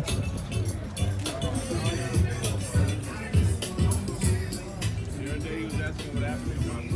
The other day he was asking what happened to John.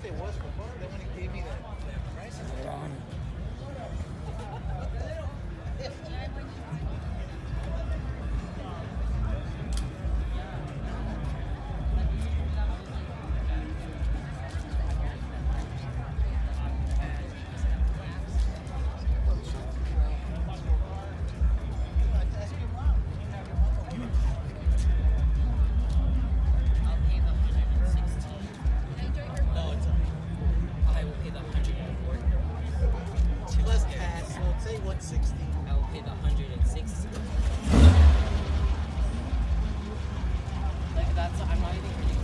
It was for fun. Then when he gave me that price, plus cash, so say 160. I will pay the 160. Like that's I'm not even kidding.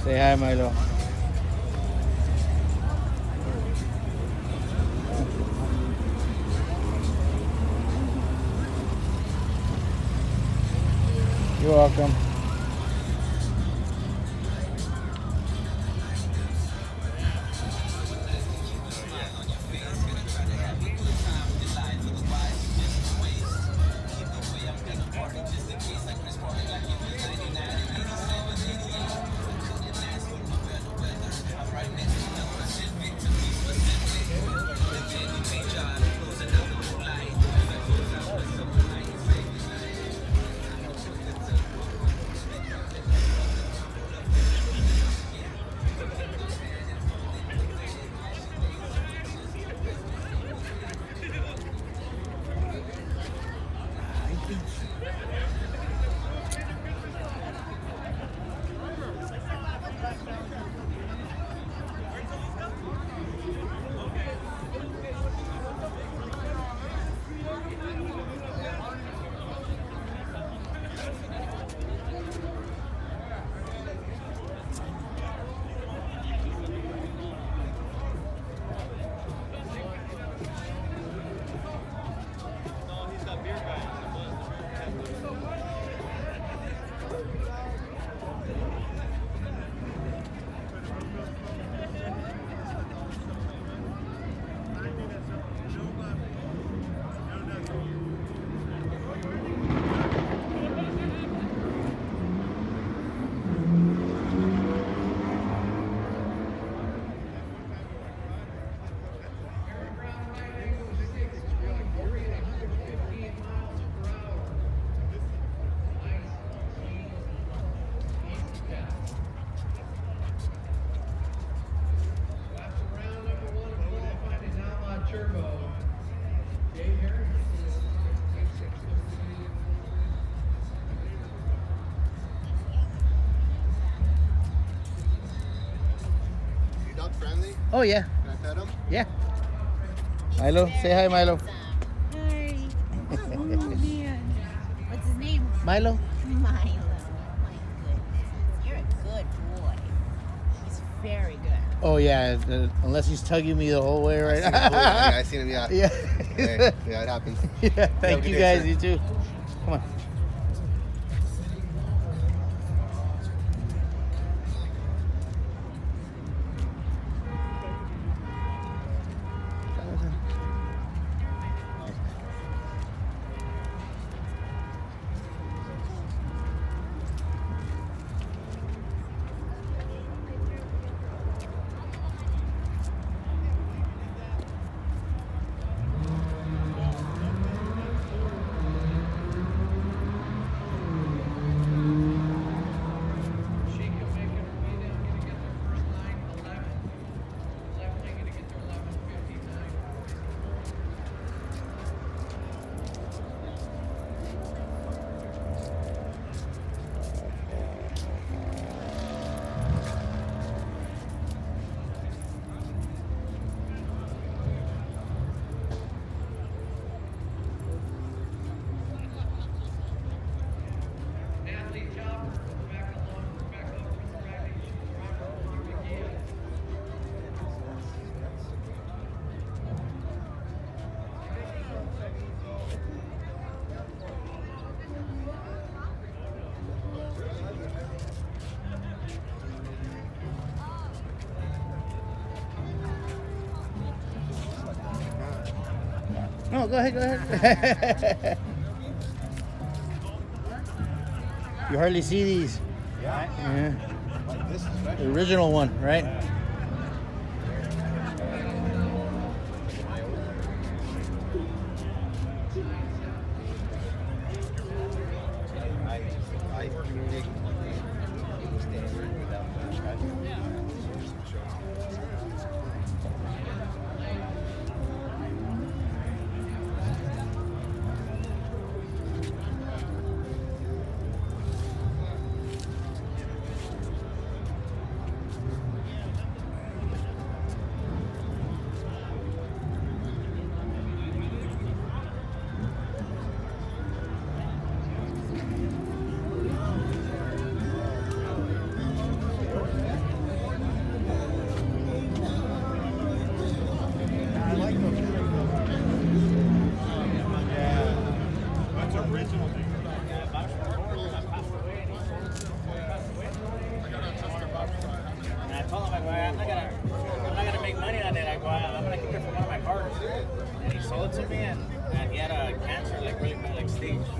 Say hi, Milo. You're welcome. You dog friendly? Oh, yeah. Can I pet him? Yeah. Milo, say hi, Milo. Hi. Oh man. What's his name? Milo. Milo. My goodness. You're a good boy. He's very good. Oh, yeah. Unless he's tugging me the whole way right now. I seen him, yeah. Yeah. Yeah, it happens. Yeah. Thank good you, day, guys. sir. You too. Come on. No, go ahead, go ahead. You hardly see these. Yeah. Like this is right. The original one, right? I dig standard without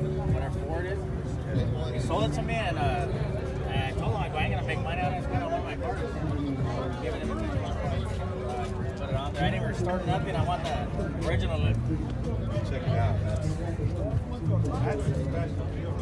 whatever Ford is. He sold it to me, and I told him, like, I ain't gonna make money on it. It's kind of one of my cars. Give it to him. Put it on there. I didn't restart nothing. I want the original look. Check it out. That's a special deal.